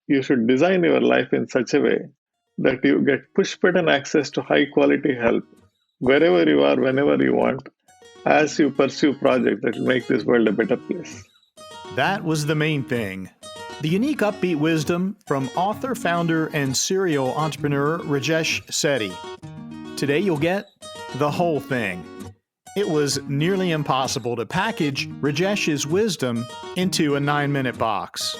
you should design your life in such a way that you get push button access to high quality help wherever you are, whenever you want, as you pursue projects that will make this world a better place. That was the main thing. The unique upbeat wisdom from author, founder, and serial entrepreneur Rajesh Setty. Today you'll get the whole thing. It was nearly impossible to package Rajesh's wisdom into a 9-minute box.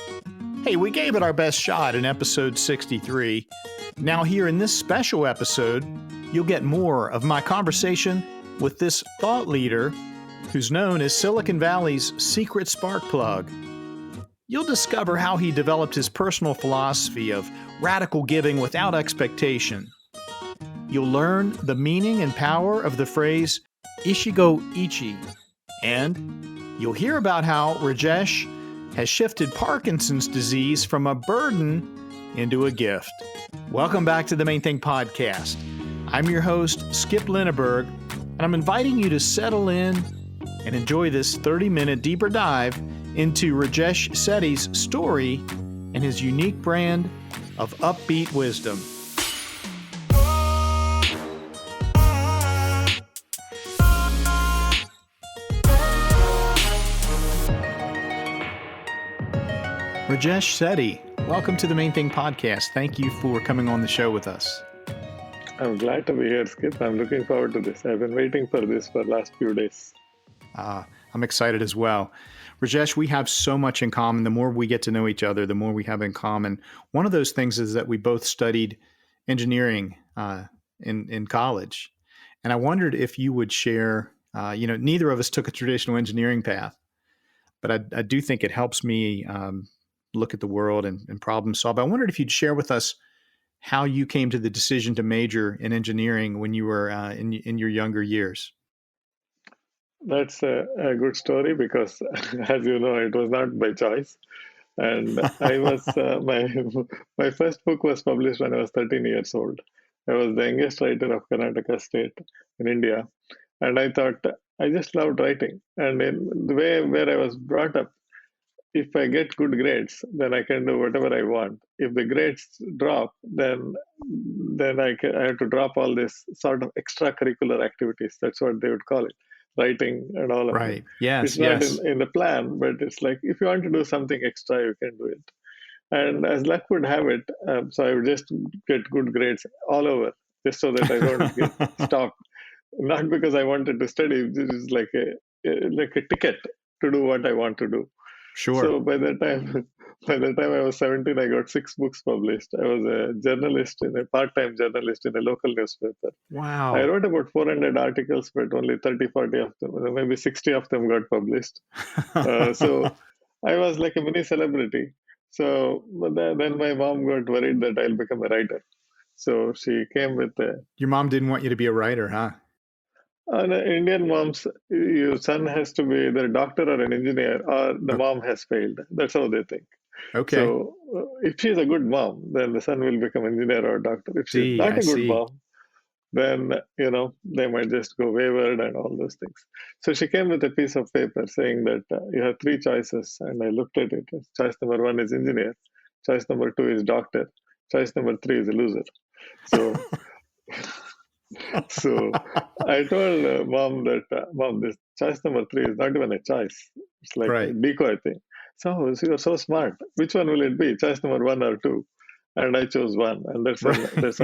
Hey, we gave it our best shot in episode 63. Now, here in this special episode, you'll get more of my conversation with this thought leader who's known as Silicon Valley's secret spark plug. You'll discover how he developed his personal philosophy of radical giving without expectation. You'll learn the meaning and power of the phrase Ichigo Ichie, and you'll hear about how Rajesh has shifted Parkinson's disease from a burden into a gift. Welcome back to the Main Thing Podcast. I'm your host, Skip Linneberg, and I'm inviting you to settle in and enjoy this 30-minute deeper dive into Rajesh Setty's story and his unique brand of upbeat wisdom. Rajesh Setty, welcome to the Main Thing Podcast. Thank you for coming on the show with us. I'm glad to be here, Skip. I'm looking forward to this. I've been waiting for this for the last few days. I'm excited as well. Rajesh, we have so much in common. The more we get to know each other, the more we have in common. One of those things is that we both studied engineering in college. And I wondered if you would share, neither of us took a traditional engineering path, but I do think it helps me look at the world and problem solve. I wondered if you'd share with us how you came to the decision to major in engineering when you were in your younger years. That's a good story because, as you know, it was not by choice. And I was my first book was published when I was 13 years old. I was the youngest writer of Karnataka state in India, and I thought I just loved writing. And in the way where I was brought up, if I get good grades, then I can do whatever I want. If the grades drop, then I have to drop all this sort of extracurricular activities. That's what they would call it, writing and all of it. Right. Yes. It's not Yes. in the plan, but it's like if you want to do something extra, you can do it. And as luck would have it, so I would just get good grades all over, just so that I don't get stopped. Not because I wanted to study; this is like a ticket to do what I want to do. Sure. So by the time I was 17, I got 6 books published. I was a part-time journalist in a local newspaper. I Wow. wrote about 400 articles, but only 30, 40 of them, maybe 60 of them got published. So I was like a mini celebrity. So but then my mom got worried that I'll become a writer. So she came with Your mom didn't want you to be a writer, huh? Indian moms, your son has to be either a doctor or an engineer, or the O- mom has failed. That's how they think. Okay. So if she's a good mom, then the son will become engineer or doctor. If she's See, not I a good see. mom, then they might just go wayward and all those things. So she came with a piece of paper saying that you have 3 choices, and I looked at it. Choice number 1 is engineer. Choice number 2 is doctor. Choice number 3 is a loser. So so I told mom that mom, this choice number 3 is not even a choice. It's like a Right. decoy thing. So you're so smart. Which one will it be? Choice number 1 or 2? And I chose 1, and that's how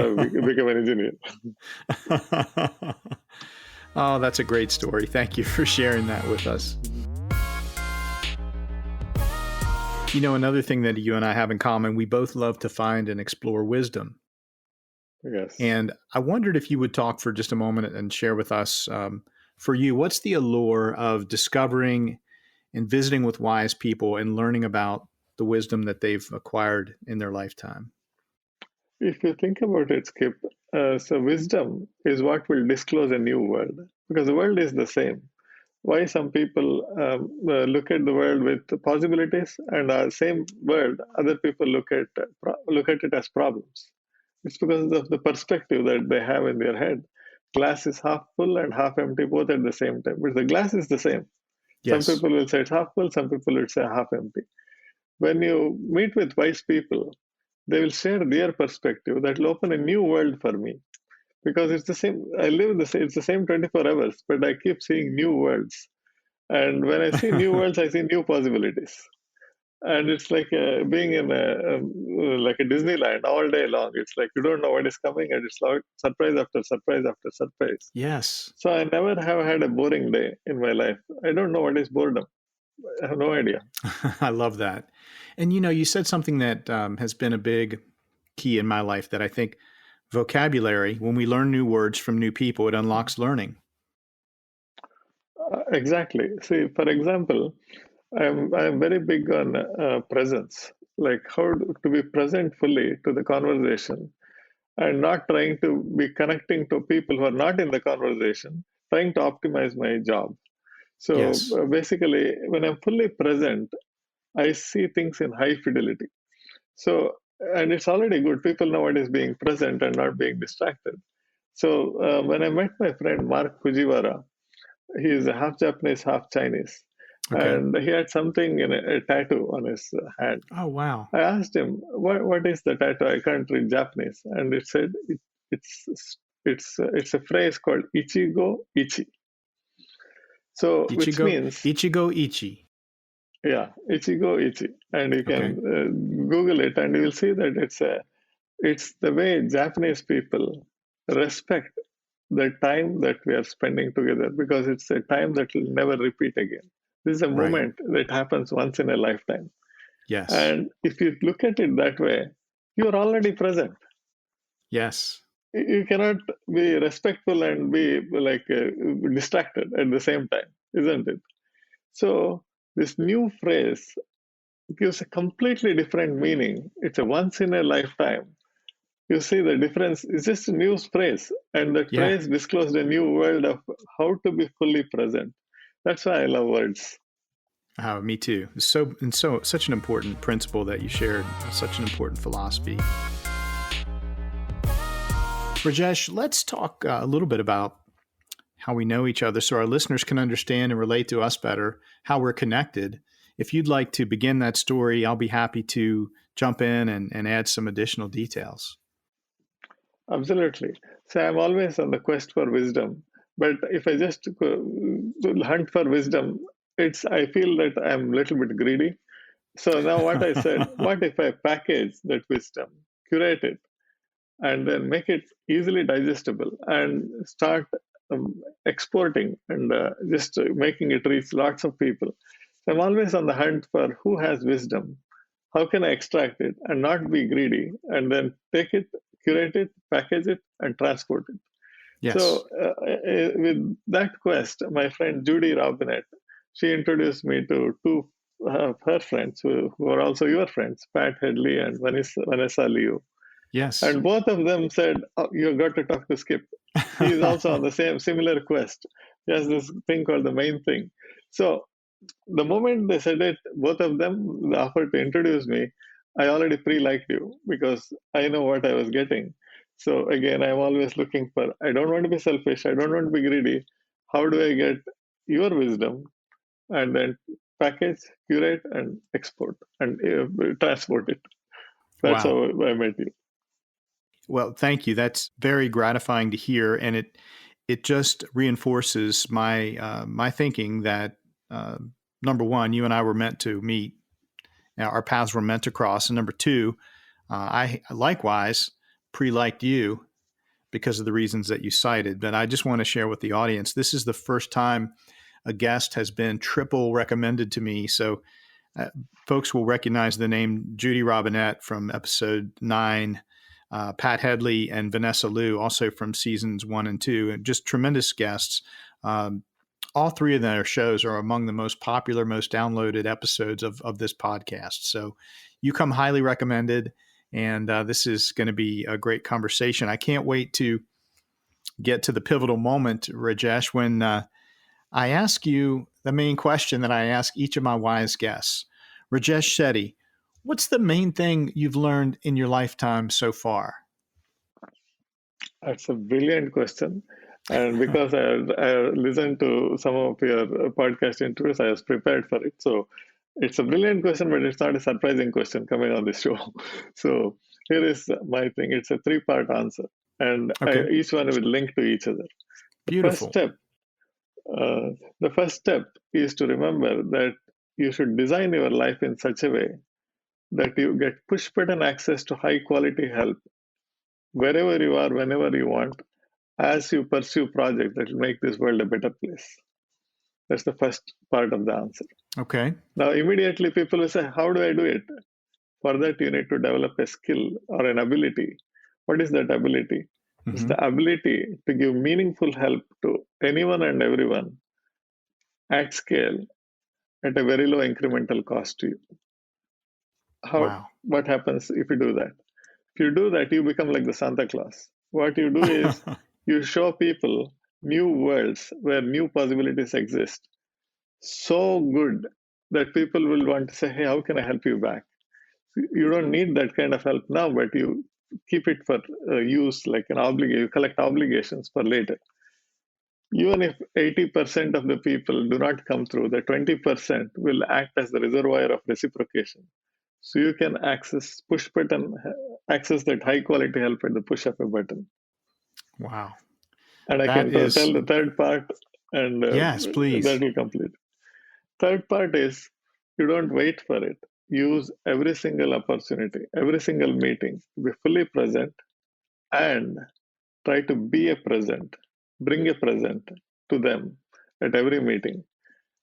I Right. became an engineer. Oh, that's a great story. Thank you for sharing that with us. Another thing that you and I have in common, we both love to find and explore wisdom. Yes. And I wondered if you would talk for just a moment and share with us, for you, what's the allure of discovering and visiting with wise people and learning about the wisdom that they've acquired in their lifetime? If you think about it, Skip, so wisdom is what will disclose a new world because the world is the same. Why some people look at the world with possibilities, and the same world other people look at it as problems. It's because of the perspective that they have in their head. Glass is half full and half empty both at the same time, but the glass is the same. Some Yes. people will say it's half full, some people will say half empty. When you meet with wise people, they will share their perspective that will open a new world for me because it's the same. I live the same, it's the same 24 hours, but I keep seeing new worlds. And when I see new worlds, I see new possibilities. And it's like being in like a Disneyland all day long. It's like you don't know what is coming, and it's like surprise after surprise after surprise. Yes. So I never have had a boring day in my life. I don't know what is boredom. I have no idea. I love that. And you said something that has been a big key in my life that I think vocabulary, when we learn new words from new people, it unlocks learning. Exactly. See, for example, I'm very big on presence, like how to be present fully to the conversation and not trying to be connecting to people who are not in the conversation, trying to optimize my job. So Yes. basically, when I'm fully present, I see things in high fidelity. So, and it's already good. People know what is being present and not being distracted. So, when I met my friend Mark Fujiwara, he is half Japanese, half Chinese, Okay. and he had something in a tattoo on his hand. Oh, wow. I asked him, what is the tattoo? I can't read Japanese. And it said, it's, it's a phrase called Ichigo Ichie. So, which Ichigo, means, Ichigo Ichie. yeah, Ichigo Ichie. And you can Okay. Google it and you will see that it's the way Japanese people respect the time that we are spending together because it's a time that will never repeat again. This is a Right. moment that happens once in a lifetime. Yes. And if you look at it that way, you are already present. Yes. You cannot be respectful and be like distracted at the same time, isn't it? So, this new phrase gives a completely different meaning. It's a once in a lifetime. You see the difference. It's just a new phrase, and that Yeah. phrase disclosed a new world of how to be fully present. That's why I love words. Oh, me too. Such an important principle that you shared, such an important philosophy. Rajesh, let's talk a little bit about how we know each other so our listeners can understand and relate to us better, how we're connected. If you'd like to begin that story, I'll be happy to jump in and add some additional details. Absolutely. So I'm always on the quest for wisdom. But if I just hunt for wisdom, it's I feel that I'm a little bit greedy. So now what I said, what if I package that wisdom, curate it, and then make it easily digestible and start exporting and just making it reach lots of people. So I'm always on the hunt for who has wisdom. How can I extract it and not be greedy and then take it, curate it, package it, and transport it? Yes. So, with that quest, my friend Judy Robinette, she introduced me to two of her friends who are also your friends, Pat Headley and Vanessa Liu. Yes. And both of them said, oh, "You got to talk to Skip. He is also on the same similar quest. He has this thing called the main thing." So the moment they said it, both of them offered to introduce me. I already pre-liked you because I know what I was getting. So again, I'm always looking for. I don't want to be selfish. I don't want to be greedy. How do I get your wisdom and then package, curate, and export and transport it? That's Wow. how I met you. Well, thank you. That's very gratifying to hear, and it just reinforces my thinking that uh, number one, you and I were meant to meet. Our paths were meant to cross, and number two, I likewise pre-liked you because of the reasons that you cited. But I just want to share with the audience: this is the first time a guest has been triple recommended to me. So uh, folks will recognize the name Judy Robinette from episode 9, Pat Headley and Vanessa Liu, also from seasons 1 and 2, and just tremendous guests. Um, all three of their shows are among the most popular, most downloaded episodes of this podcast. So you come highly recommended, and this is going to be a great conversation. I can't wait to get to the pivotal moment, Rajesh, when I ask you the main question that I ask each of my wise guests. Rajesh Setty, what's the main thing you've learned in your lifetime so far? That's a brilliant question. And because I listened to some of your podcast interviews, I was prepared for it. So it's a brilliant question, but it's not a surprising question coming on this show. So here is my thing. It's a three-part answer, and Okay. each one will link to each other. The first Beautiful. step, uh, the first step is to remember that you should design your life in such a way that you get push button access to high quality help wherever you are, whenever you want, as you pursue projects that will make this world a better place. That's the first part of the answer. Okay. Now, immediately people will say, how do I do it? For that, you need to develop a skill or an ability. What is that ability? It's Hmm. the ability to give meaningful help to anyone and everyone at scale at a very low incremental cost to you. How? Wow. What happens if you do that? If you do that, you become like the Santa Claus. What you do is you show people new worlds where new possibilities exist so good that people will want to say, hey, how can I help you back? You don't need that kind of help now, but you keep it for use like an obligation, you collect obligations for later. Even if 80% of the people do not come through, the 20% will act as the reservoir of reciprocation. So you can push button, access that high quality help at the push of a button. Wow. And I That can is, tell the third part, and yes, that please. will complete. Third part is you don't wait for it. Use every single opportunity, every single meeting to be fully present and try to be a present, bring a present to them at every meeting.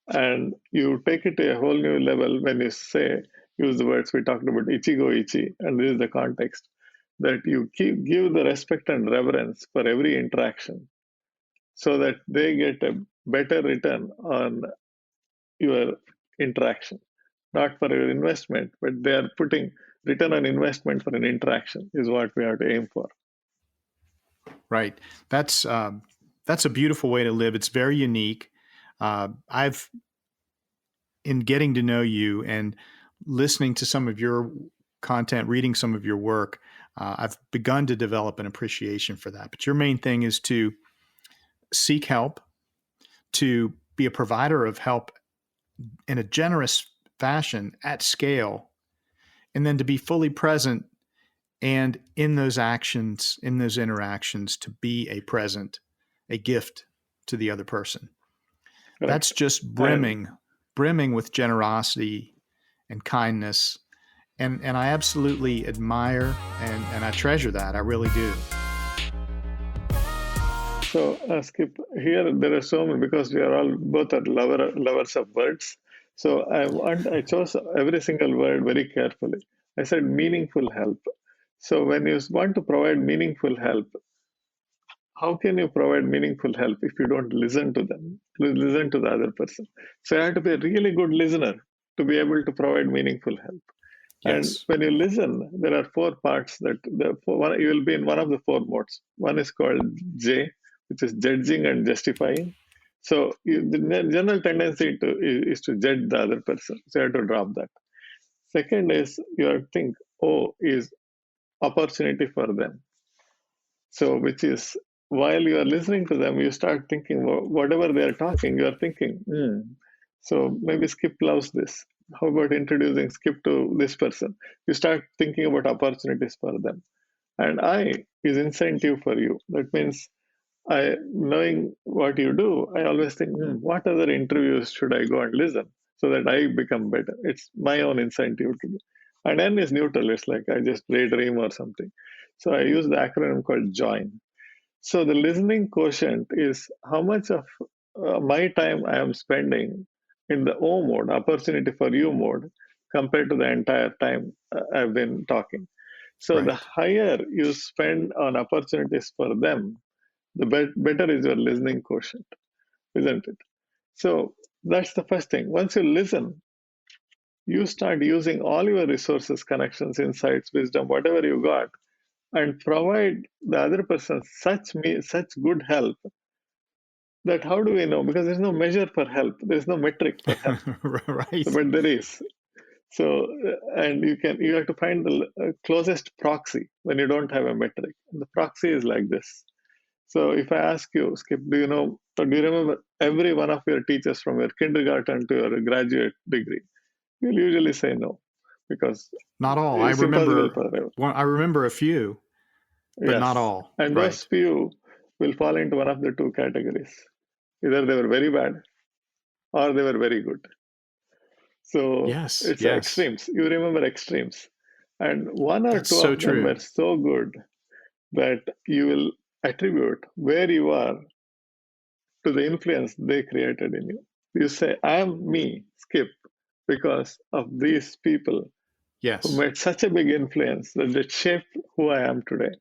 And you take it to a whole new level when you say, use the words we talked about, Ichigo Ichie, and this is the context that you give the respect and reverence for every interaction so that they get a better return on your interaction, not for your investment, but they are putting return on investment for an interaction is what we have to aim for. Right. That's a beautiful way to live. It's very unique. I've in getting to know you and listening to some of your content, reading some of your work, I've begun to develop an appreciation for that. But your main thing is to seek help, to be a provider of help in a generous fashion at scale, and then to be fully present and in those actions, in those interactions, to be a present, a gift to the other person. That's Correct. just And brimming with generosity and kindness. And I absolutely admire and I treasure that. I really do. so, Skip, here there are so many because we are all both are lovers of words. So I chose every single word very carefully. I said meaningful help. So when you want to provide meaningful help, how can you provide meaningful help if you don't listen to them, listen to the other person? So you have to be a really good listener to be able to provide meaningful help. And Yes. when you listen, there are four parts you will be in one of the four modes. One is called J, which is judging and justifying. So the general tendency is to judge the other person. So you have to drop that. Second is your think O is opportunity for them. So which is while you are listening to them, you start thinking whatever they are talking, you are thinking, so maybe Skip loves this. How about introducing Skip to this person? You start thinking about opportunities for them. And I is incentive for you. That means I knowing what you do, I always think, what other interviews should I go and listen so that I become better? It's my own incentive to do. And N is neutral. It's like I just daydream or something. So I use the acronym called JOIN. So the listening quotient is how much of my time I am spending in the O mode, opportunity for you mode, compared to the entire time I've been talking. So the Right. higher you spend on opportunities for them, the better is your listening quotient, isn't it? So that's the first thing. Once you listen, you start using all your resources, connections, insights, wisdom, whatever you got, and provide the other person such good help that how do we know? Because there's no measure for help, there's no metric for help. So, Right. but there is. So, and you have to find the closest proxy when you don't have a metric. The proxy is like this. So if I ask you, Skip, do you know, or do you remember every one of your teachers from your kindergarten to your graduate degree? You'll usually say no. because Not all. it's impossible for everyone. I remember a few, but not Yes. all. And those Right. few will fall into one of the two categories. Either they were very bad or they were very good. So Yes. it's Yes. extremes. You remember extremes. And one or That's two so of them true. were so good that you will attribute where you are to the influence they created in you. You say, I am me, Skip, because of these people who Yes. made such a big influence that they shaped who I am today.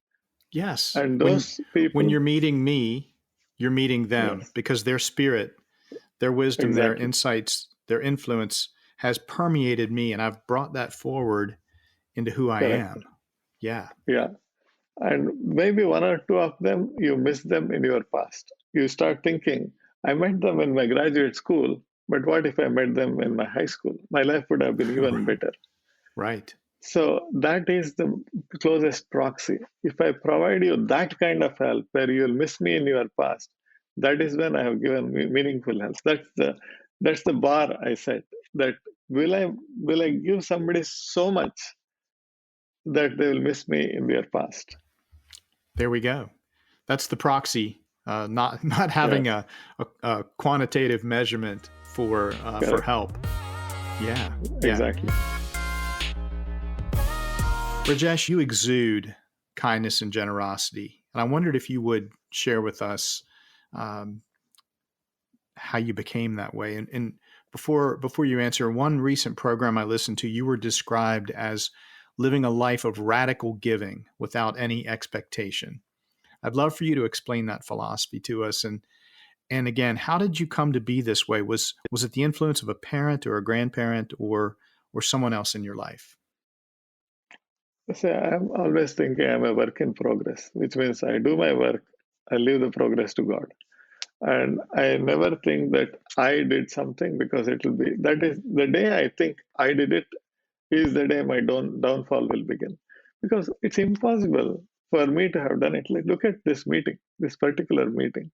Yes. And When those you're people, meeting me, you're meeting them yes, because their spirit, their wisdom, their exactly, insights, their influence has permeated me, and I've brought that forward into who I correct. am. Yeah. Yeah. And maybe one or two of them, you miss them in your past. You start thinking, I met them in my graduate school, but what if I met them in my high school? My life would have been even better. Right. So that is the closest proxy. If I provide you that kind of help where you'll miss me in your past, that is when I have given meaningful help. That's the bar I set. That will I give somebody so much that they will miss me in their past? There we go. That's the proxy. Not having Yes, a quantitative measurement for correct, help. Yeah. Yeah. exactly. Rajesh, you exude kindness and generosity, and I wondered if you would share with us um, how you became that way. And before you answer, one recent program I listened to, you were described as living a life of radical giving without any expectation. I'd love for you to explain that philosophy to us. And again, how did you come to be this way? Was it the influence of a parent or a grandparent or someone else in your life? So I'm always thinking I'm a work in progress, which means I do my work, I leave the progress to God. And I never think that I did something because it will be that is the day I think I did it is the day my downfall will begin. Because it's impossible for me to have done it. Like, look at this meeting, this particular meeting.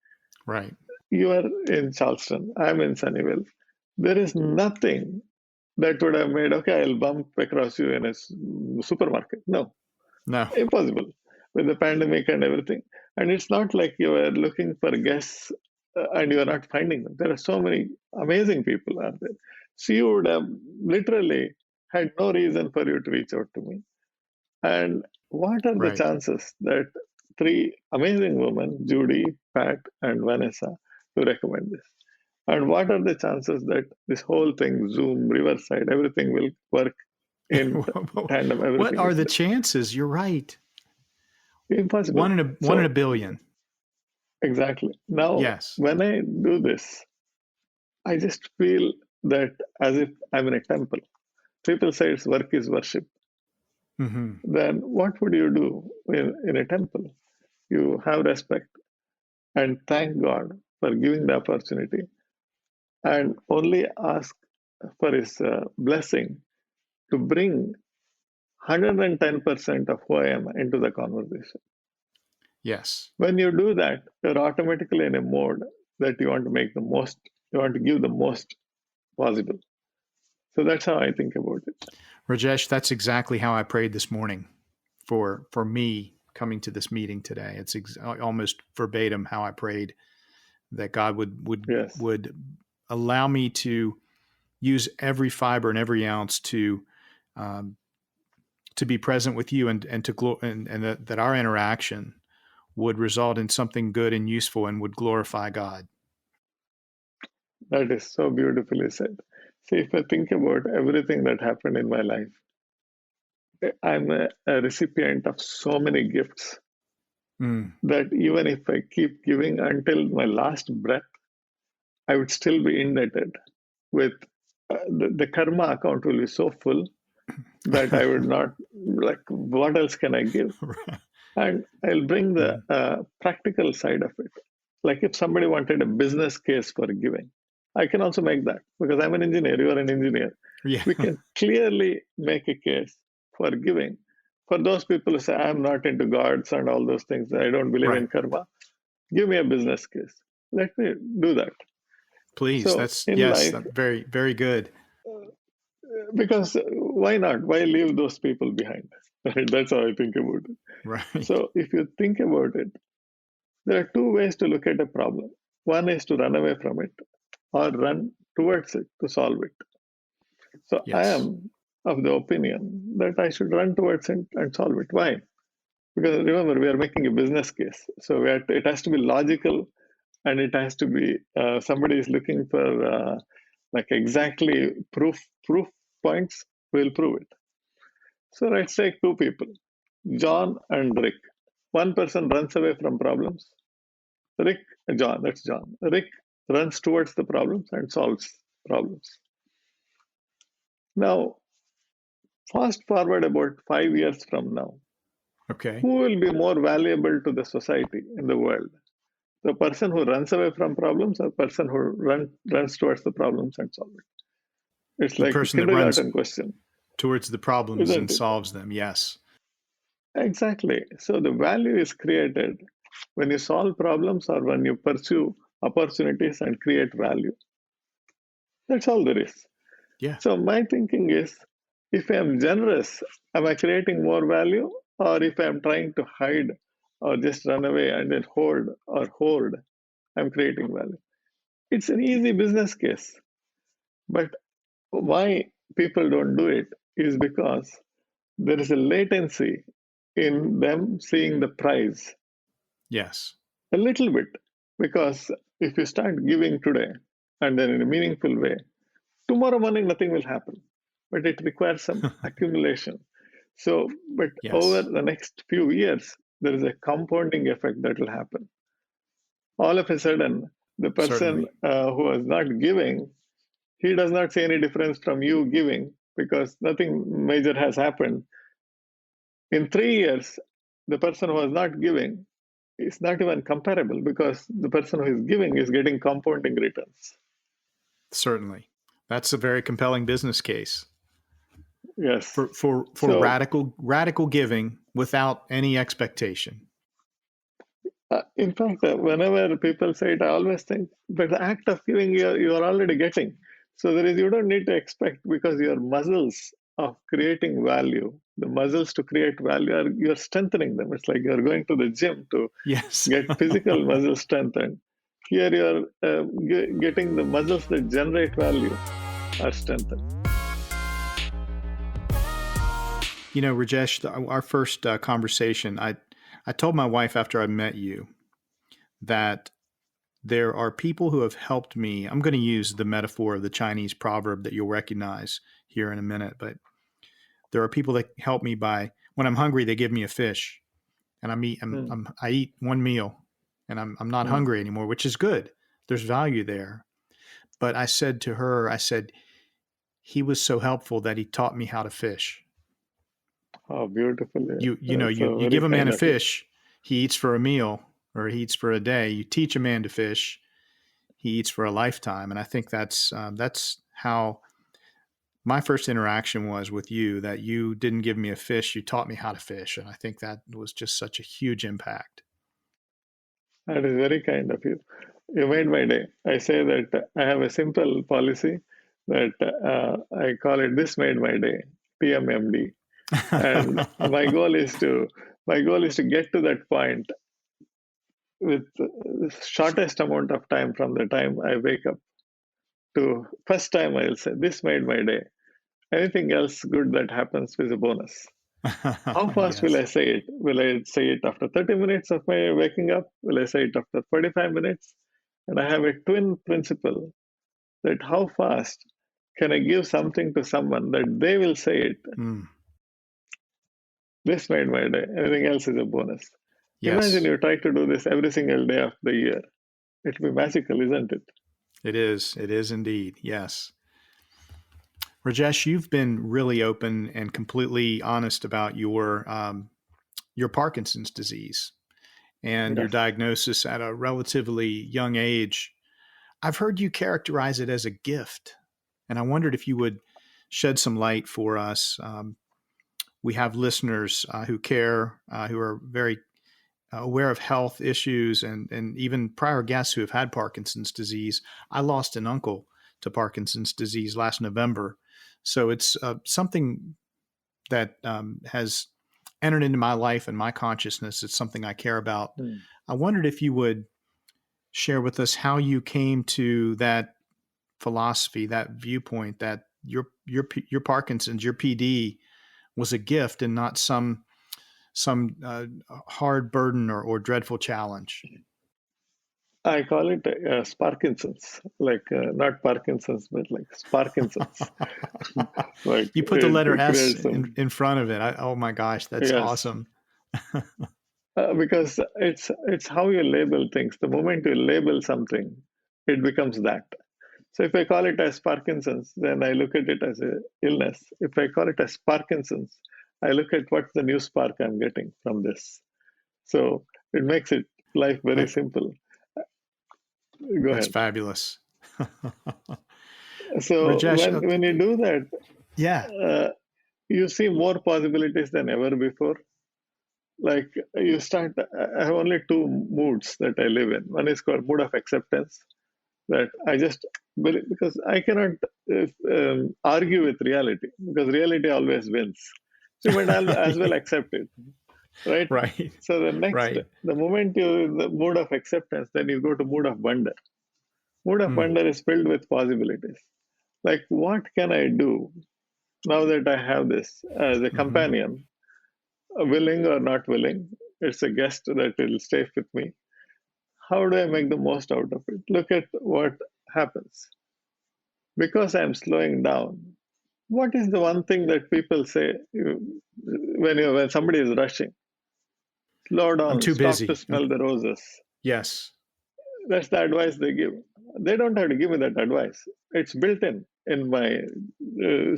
Right. You are in Charleston, I'm in Sunnyvale. There is nothing that would have made, okay, I'll bump across you in a supermarket. No, No. impossible with the pandemic and everything. And it's not like you are looking for guests and you are not finding them. There are so many amazing people out there. So you would have literally had no reason for you to reach out to me. And what are the Right. chances that three amazing women, Judy, Pat, and Vanessa, to recommend this? And what are the chances that this whole thing, Zoom, Riverside, everything will work in tandem? What Everything are is the chances? You're right. impossible. One in a So billion. exactly. Now, Yes. when I do this, I just feel that as if I'm in a temple. People say it's work is worship. Hmm. Then what would you do in a temple? You have respect and thank God for giving the opportunity and only ask for His blessing to bring 110% of who I am into the conversation. Yes. When you do that, you're automatically in a mode that you want to make the most, you want to give the most possible. So that's how I think about it. Rajesh, that's exactly how I prayed this morning for me coming to this meeting today. It's almost verbatim how I prayed that God Yes, would allow me to use every fiber and every ounce um, to be present with you and and that our interaction would result in something good and useful and would glorify God. that is so beautifully said. See, if I think about everything that happened in my life, I'm a recipient of so many gifts Mm. that even if I keep giving until my last breath, I would still be indebted with the karma account will be so full that I would not, like, what else can I give? And I'll bring the Mm. practical side of it. Like if somebody wanted a business case for giving, I can also make that because I'm an engineer, you are an engineer. Yeah. We can clearly make a case for giving. For those people who say, I'm not into gods and all those things, I don't believe in Right. karma, give me a business case. Let me do that. Please. So That's in yes. life, That very very good. because why not? Why leave those people behind? Right? That's how I think about it. Right. So if you think about it, there are two ways to look at a problem. One is to run away from it or run towards it to solve it. So I Yes. am of the opinion that I should run towards it and solve it. Why? Because remember, we are making a business case. So it has to be logical, and it has to be somebody is looking for like exactly proof points. We'll prove it. So let's take two people, John and Rick. One person runs away from problems. Rick, John, that's John. Rick runs towards the problems and solves problems. Now, fast forward about 5 years from now, Okay. who will be more valuable to the society in the world? The person who runs away from problems or the person who runs towards the problems and solve it? It's The like a person that runs kindergarten question, towards the problems and isn't it? solves them. Yes. Exactly. So the value is created when you solve problems or when you pursue opportunities and create value. That's all there is. Yeah. So my thinking is, if I'm generous, am I creating more value? Or if I'm trying to hide or just run away and then hoard, I'm creating value. It's an easy business case. But why people don't do it is because there is a latency in them seeing the prize Yes. a little bit. Because if you start giving today and then in a meaningful way, tomorrow morning nothing will happen, but it requires some accumulation. So, but over Yes. the next few years, there is a compounding effect that will happen. All of a sudden, the person Certainly. who was not giving, he does not see any difference from you giving because nothing major has happened. In 3 years, the person who was not giving is not even comparable because the person who is giving is getting compounding returns. Certainly. That's a very compelling business case Yes. for So radical giving without any expectation. In fact, whenever people say it, I always think, but the act of giving, you are already getting. So you don't need to expect because your muscles of creating value, the muscles to create value, you're strengthening them. It's like you're going to the gym to Yes. get physical muscle strengthened. Here you're getting the muscles that generate value are strengthened. You know, Rajesh, our first conversation, I told my wife after I met you that there are people who have helped me. I'm going to use the metaphor of the Chinese proverb that you'll recognize here in a minute, but there are people that help me by when I'm hungry, they give me a fish, and Hmm. I eat one meal, and I'm not Hmm. hungry anymore, which is good. There's value there. But I said to her, I said, he was so helpful that he taught me how to fish. How beautiful. You know, That's you very give a man kind a of you. fish, he eats for a meal or he eats for a day. You teach a man to fish, he eats for a lifetime. And I think that's how my first interaction was with you. That you didn't give me a fish, you taught me how to fish, and I think that was just such a huge impact. That is very kind of you. You made my day. I say that I have a simple policy that I call it "This made my day," TMMD, and my goal is to get to that point with the shortest amount of time from the time I wake up to first time I'll say "This made my day." Anything else good that happens is a bonus. How fast will I Yes. say it? Will I say it after 30 minutes of my waking up? Will I say it after 45 minutes? And I have a twin principle that how fast can I give something to someone that they will say it? Mm, This made my day. Anything else is a bonus. Imagine yes, you try to do this every single day of the year. It'll be magical, isn't it? it is. It is indeed. Yes. Rajesh, you've been really open and completely honest about your Parkinson's disease and your Yes. diagnosis at a relatively young age. I've heard you characterize it as a gift, and I wondered if you would shed some light for us. We have listeners who care, who are very aware of health issues, and even prior guests who have had Parkinson's disease. I lost an uncle to Parkinson's disease last November. So it's something that has entered into my life and my consciousness. It's something I care about. Hmm. I wondered if you would share with us how you came to that philosophy, that viewpoint, that your Parkinson's, your PD was a gift and not some hard burden or dreadful challenge. I call it Parkinson's, like not Parkinson's, but like Parkinson's. Like You put the letter it S creates some, in front of it. Oh my gosh, that's yes, awesome. because it's how you label things. The moment you label something, it becomes that. So if I call it as Parkinson's, then I look at it as a illness. If I call it as Parkinson's, I look at what's the new spark I'm getting from this. So it makes it life very That, simple. Go that's ahead. fabulous. So Rajesh, when you do that, yeah. uh, you see more possibilities than ever before. Like you start, I have only two moods that I live in. One is called mood of acceptance, that I just believe, because I cannot argue with reality, because reality always wins. So you might as well accept it, right? Right. So Right. the moment you're in the mood of acceptance, then you go to mood of wonder. Mood of Mm. wonder is filled with possibilities. Like, what can I do now that I have this as a Hmm. companion, willing or not willing? It's a guest that will stay with me. How do I make the most out of it? Look at what happens. Because I'm slowing down, what is the one thing that people say when somebody is rushing? Slow I'm down, too stop to busy. smell the roses. Yes. That's the advice they give. They don't have to give me that advice. It's built in my in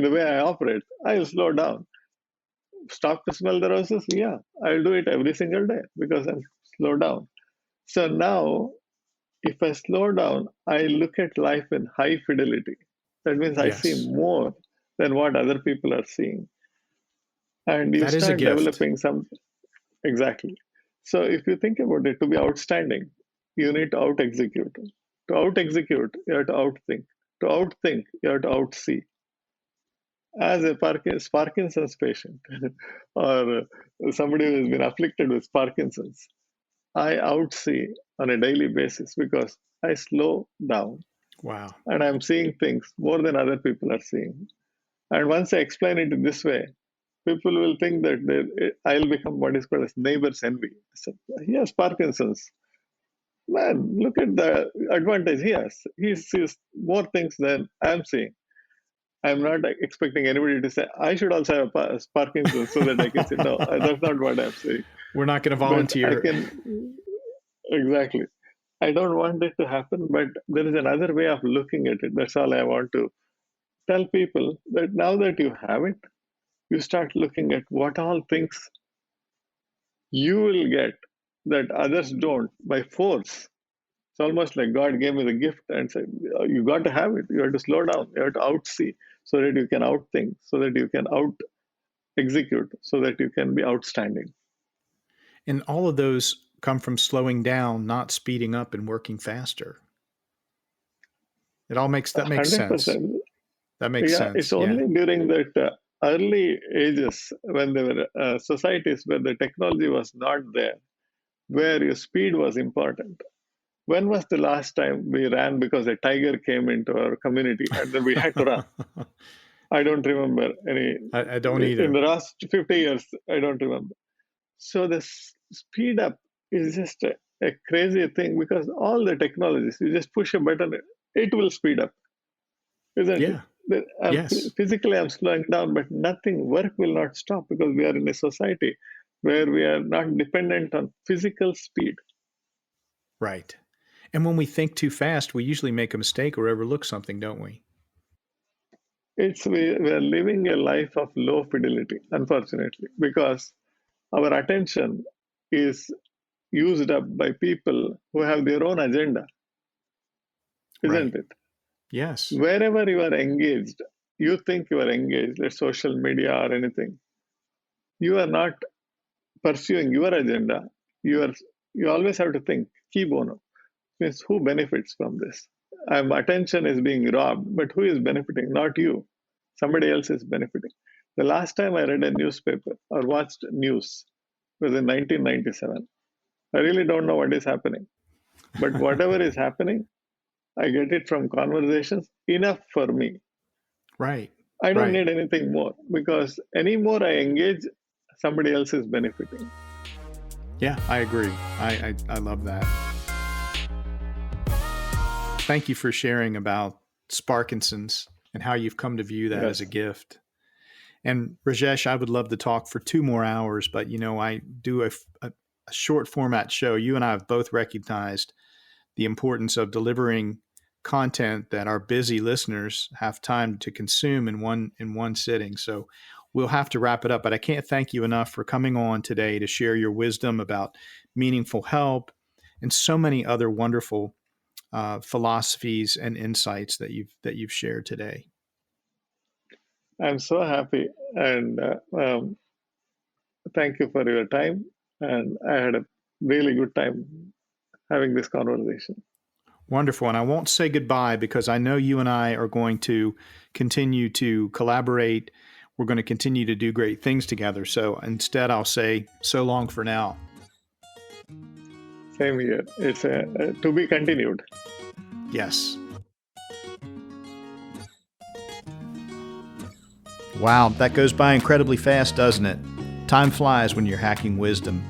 the way I operate. I'll slow down. Stop to smell the roses. Yeah, I'll do it every single day because I'm slow down. So now, if I slow down, I look at life in high fidelity. That means I see Yes. more than what other people are seeing, and you That is a start gift. developing some. Exactly. So if you think about it, to be outstanding, you need to out execute. To out execute, you have to outthink. To outthink, you have to outsee. As a Parkinson's patient or somebody who has been afflicted with Parkinson's, I outsee on a daily basis because I slow down Wow. and I'm seeing things more than other people are seeing. And once I explain it in this way, people will think that I'll become what is called as neighbor's envy. I said, he has Parkinson's. Man, look at the advantage he has. He sees more things than I'm seeing. I'm not expecting anybody to say, I should also have Parkinson's so that I can say, no, that's not what I'm saying. We're not going to But I volunteer. can, exactly. I don't want it to happen, but there is another way of looking at it. That's all I want to tell people, that now that you have it, you start looking at what all things you will get that others don't by force. It's almost like God gave me the gift and said, you got to have it. You have to slow down. You have to outsee so that you can outthink, so that you can out execute, so that you can be outstanding. And all of those come from slowing down, not speeding up and working faster. It all makes that makes sense. 100%. That makes Yeah, it's sense. Yeah. only during that early ages when there were societies where the technology was not there, where your speed was important. When was the last time we ran because a tiger came into our community and then we had to run? I don't remember any. I don't In either. the last 50 years, I don't remember. So the speed up is just a crazy thing because all the technologies, you just push a button, it will speed up, isn't it? Yeah. I'm, Yes. physically, I'm slowing down, but nothing, work will not stop because we are in a society where we are not dependent on physical speed. Right. And when we think too fast, we usually make a mistake or overlook something, don't we? We are living a life of low fidelity, unfortunately, because our attention is used up by people who have their own agenda, isn't Right. it? Yes. Wherever you are engaged, you think you are engaged, like social media or anything, you are not pursuing your agenda. You are you always have to think, key bono, means who benefits from this? attention is being robbed, but who is benefiting? Not you. Somebody else is benefiting. The last time I read a newspaper or watched news was in 1997. I really don't know what is happening, but whatever is happening, I get it from conversations enough for me. Right. I don't Right. need anything more because any more I engage, somebody else is benefiting. Yeah, I agree. I love that. Thank you for sharing about Parkinson's and how you've come to view that as a Yes. gift. And Rajesh, I would love to talk for 2 more hours, but I do a short format show. You and I have both recognized the importance of delivering content that our busy listeners have time to consume in one sitting. So we'll have to wrap it up, but I can't thank you enough for coming on today to share your wisdom about meaningful help and so many other wonderful philosophies and insights that you've shared today. I'm so happy and thank you for your time. And I had a really good time having this conversation. Wonderful. And I won't say goodbye because I know you and I are going to continue to collaborate. We're going to continue to do great things together. So instead, I'll say so long for now. Same here. It's to be continued. Yes. Wow, that goes by incredibly fast, doesn't it? Time flies when you're hacking wisdom.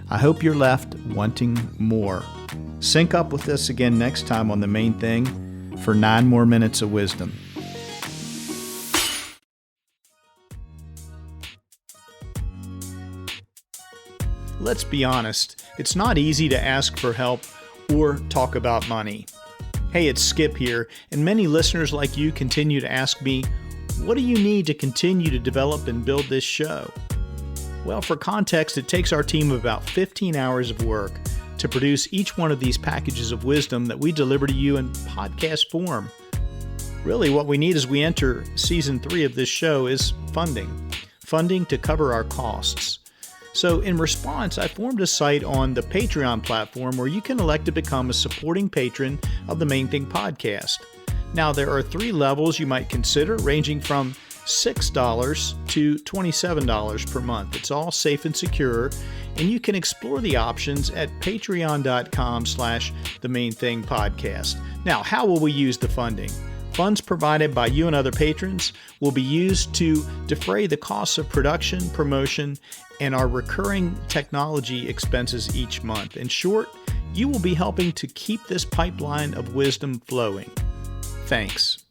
I hope you're left wanting more. Sync up with us again next time on The Main Thing for 9 more minutes of wisdom. Let's be honest, it's not easy to ask for help or talk about money. Hey, it's Skip here, and many listeners like you continue to ask me, what do you need to continue to develop and build this show? Well, for context, it takes our team about 15 hours of work to produce each one of these packages of wisdom that we deliver to you in podcast form. Really, what we need as we enter season 3 of this show is funding to cover our costs. So in response, I formed a site on the Patreon platform where you can elect to become a supporting patron of the Main Thing podcast. Now, there are 3 levels you might consider, ranging from $6 to $27 per month. It's all safe and secure, and you can explore the options at patreon.com/themainthingpodcast. Now, how will we use the funding? Funds provided by you and other patrons will be used to defray the costs of production, promotion, and our recurring technology expenses each month. In short, you will be helping to keep this pipeline of wisdom flowing. Thanks.